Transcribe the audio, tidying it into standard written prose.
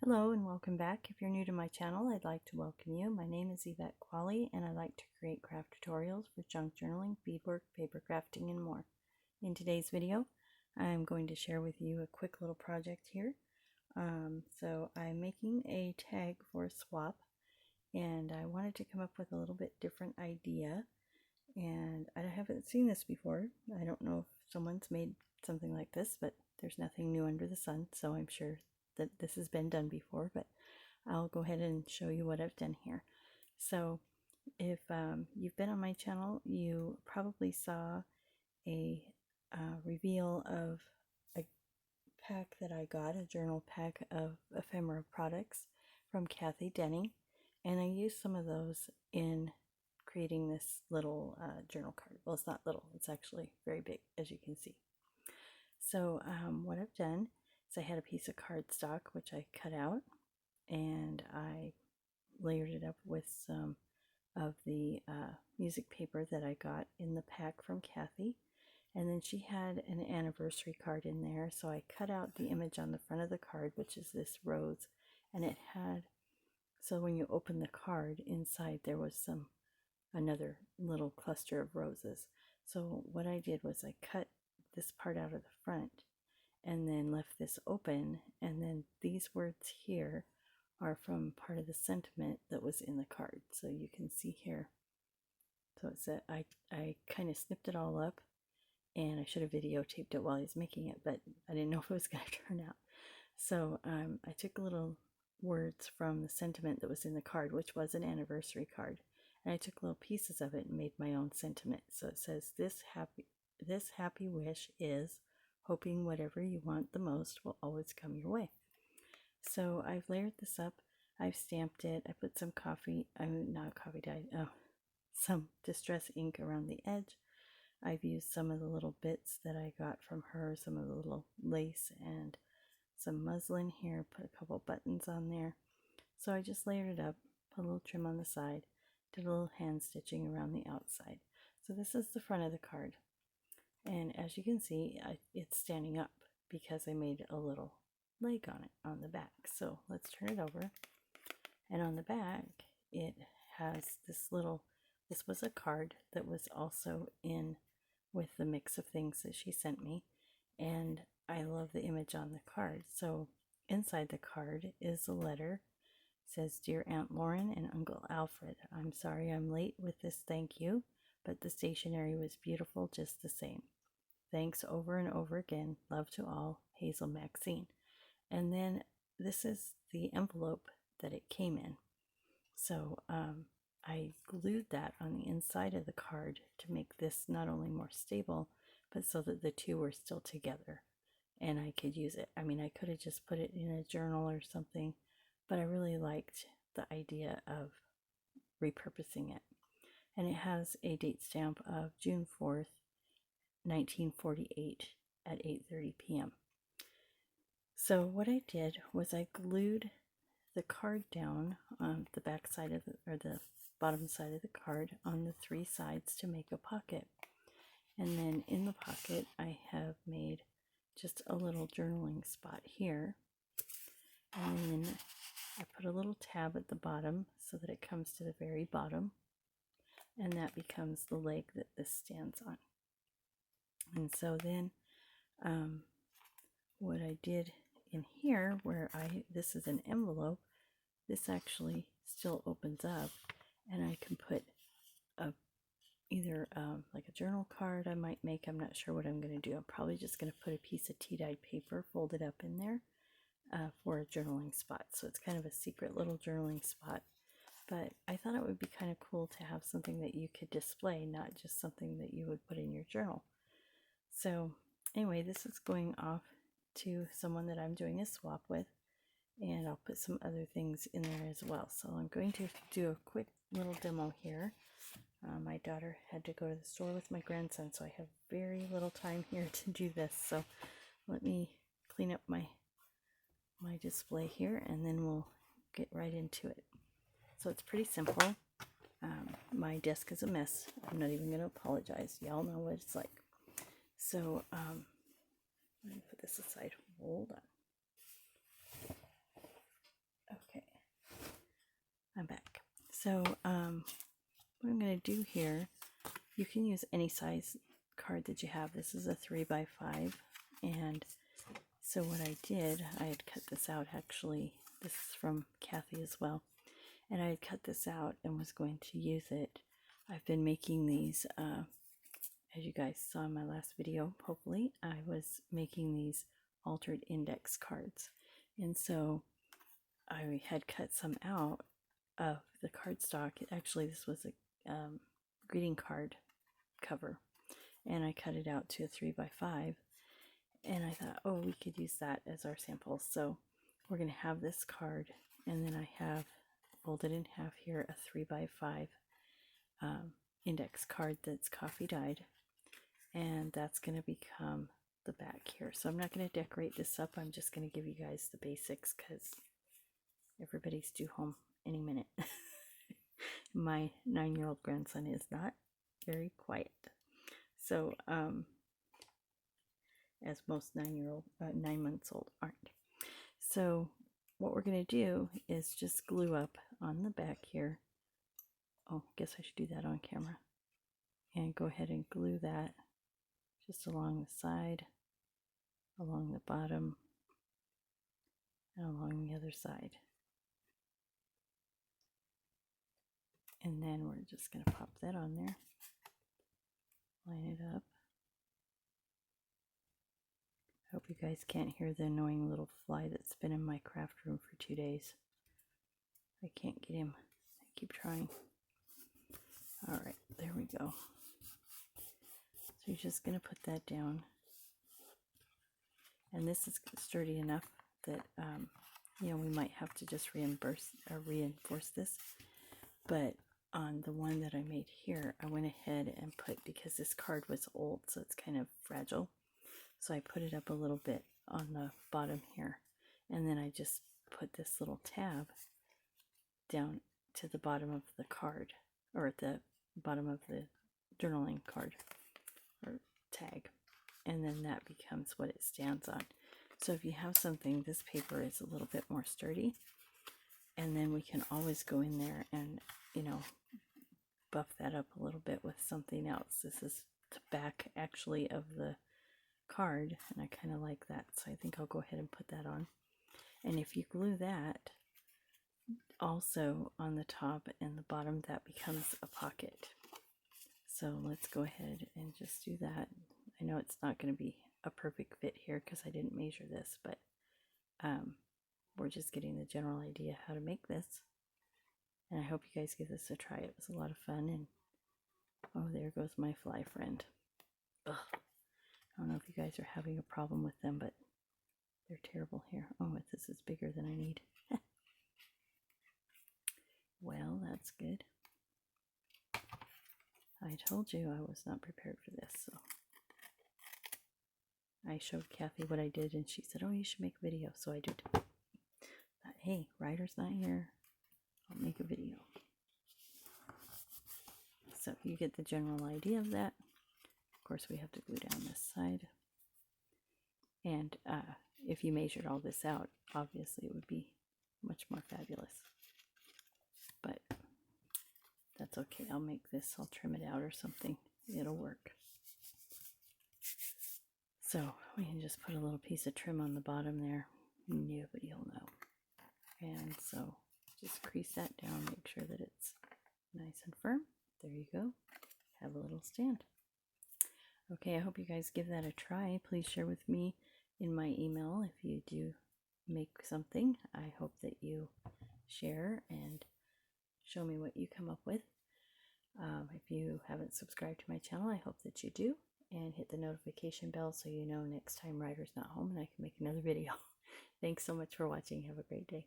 Hello and welcome back. If you're new to my channel, I'd like to welcome you. My name is Yvette Quale and I like to create craft tutorials for junk journaling, beadwork, paper crafting, and more. In today's video, I'm going to share with you a quick little project here. So I'm making a tag for a swap, and I wanted to come up with a little bit different idea, and I haven't seen this before. I don't know if someone's made something like this, but there's nothing new under the sun, so I'm sure that this has been done before, but I'll go ahead and show you what I've done here. So if you've been on my channel, you probably saw a reveal of a pack that I got, a journal pack of ephemera products from Cathy Denning, and I used some of those in creating this little journal card. Well, it's not little, it's actually very big, as you can see. So what I've done is I had a piece of cardstock which I cut out, and I layered it up with some of the music paper that I got in the pack from Cathy. And then she had an anniversary card in there, so I cut out the image on the front of the card, which is this rose, and it had, so when you open the card, inside there was another little cluster of roses. So what I did was I cut this part out of the front and then left this open, and then these words here are from part of the sentiment that was in the card. So you can see here, so it's I kind of snipped it all up, and I should have videotaped it while I was making it, but I didn't know if it was going to turn out. So I took little words from the sentiment that was in the card, which was an anniversary card, and I took little pieces of it and made my own sentiment. So it says, this happy wish is hoping whatever you want the most will always come your way. So I've layered this up, I've stamped it, I put some some distress ink around the edge. I've used some of the little bits that I got from her, some of the little lace and some muslin here, put a couple buttons on there. So I just layered it up, put a little trim on the side, did a little hand stitching around the outside. So this is the front of the card. And as you can see, it's standing up because I made a little leg on it on the back. So let's turn it over. And on the back, it has this was a card that was also in with the mix of things that she sent me. And I love the image on the card. So inside the card is a letter. It says, "Dear Aunt Lauren and Uncle Alfred, I'm sorry I'm late with this thank you, but the stationery was beautiful just the same. Thanks over and over again. Love to all, Hazel Maxine." And then this is the envelope that it came in. So I glued that on the inside of the card to make this not only more stable, but so that the two were still together and I could use it. I mean, I could have just put it in a journal or something, but I really liked the idea of repurposing it. And it has a date stamp of June 4th, 1948 at 8:30 p.m. So what I did was I glued the card down on the back side of the bottom side of the card on the three sides to make a pocket. And then in the pocket I have made just a little journaling spot here. And then I put a little tab at the bottom so that it comes to the very bottom. And that becomes the leg that this stands on. And so then what I did in here, where this is an envelope, this actually still opens up, and I can put either like a journal card I might make. I'm not sure what I'm going to do. I'm probably just going to put a piece of tea-dyed paper folded up in there for a journaling spot. So it's kind of a secret little journaling spot. But I thought it would be kind of cool to have something that you could display, not just something that you would put in your journal. So anyway, this is going off to someone that I'm doing a swap with, and I'll put some other things in there as well. So I'm going to do a quick little demo here. My daughter had to go to the store with my grandson, so I have very little time here to do this. So let me clean up my display here, and then we'll get right into it. So it's pretty simple. My desk is a mess. I'm not even going to apologize. Y'all know what it's like. So let me put this aside. Hold on. So what I'm going to do here, you can use any size card that you have. This is a 3x5, and so what I did, I had cut this out actually. This is from Cathy as well, and I had cut this out and was going to use it. I've been making these, as you guys saw in my last video, hopefully, I was making these altered index cards, and so I had cut some out of the cardstock. Actually, this was a greeting card cover, and I cut it out to a 3x5, and I thought, oh, we could use that as our sample. So we're going to have this card, and then I have folded in half here a 3x5 index card that's coffee dyed, and that's going to become the back here. So I'm not going to decorate this up. I'm just going to give you guys the basics because everybody's due home any minute. My 9-year-old grandson is not very quiet. So, as most 9 months old aren't. So what we're going to do is just glue up on the back here. Oh, I guess I should do that on camera. And go ahead and glue that just along the side, along the bottom, and along the other side. And then we're just going to pop that on there, line it up. I hope you guys can't hear the annoying little fly that's been in my craft room for 2 days. I can't get him. I keep trying. Alright, there we go. So you're just going to put that down. And this is sturdy enough that, you know, we might have to just reinforce this. But on the one that I made here, I went ahead and put, because this card was old, so it's kind of fragile. So I put it up a little bit on the bottom here, and then I just put this little tab down to the bottom of the card, or at the bottom of the journaling card or tag, and then that becomes what it stands on. So if you have something, this paper is a little bit more sturdy, and then we can always go in there and, you know, buff that up a little bit with something else. This is the back actually of the card, and I kind of like that, so I think I'll go ahead and put that on. And if you glue that also on the top and the bottom, that becomes a pocket. So let's go ahead and just do that. I know it's not going to be a perfect fit here because I didn't measure this, but we're just getting the general idea how to make this, and I hope you guys give this a try. It was a lot of fun. And oh, there goes my fly friend. Ugh. I don't know if you guys are having a problem with them, but they're terrible here. Oh, this is bigger than I need. Well, that's good. I told you I was not prepared for this, so I showed Cathy what I did, and she said, oh, you should make a video, so I did. Thought, hey, Ryder's not here. I'll make a video. So you get the general idea of that. Of course, we have to glue down this side. And if you measured all this out, obviously it would be much more fabulous. But that's okay. I'll make this. I'll trim it out or something. It'll work. So we can just put a little piece of trim on the bottom there. Nobody will know. And so just crease that down. Make sure that it's nice and firm. There you go. Have a little stand. Okay, I hope you guys give that a try. Please share with me in my email if you do make something. I hope that you share and show me what you come up with. If you haven't subscribed to my channel, I hope that you do, and hit the notification bell so you know next time Ryder's not home and I can make another video. Thanks so much for watching. Have a great day.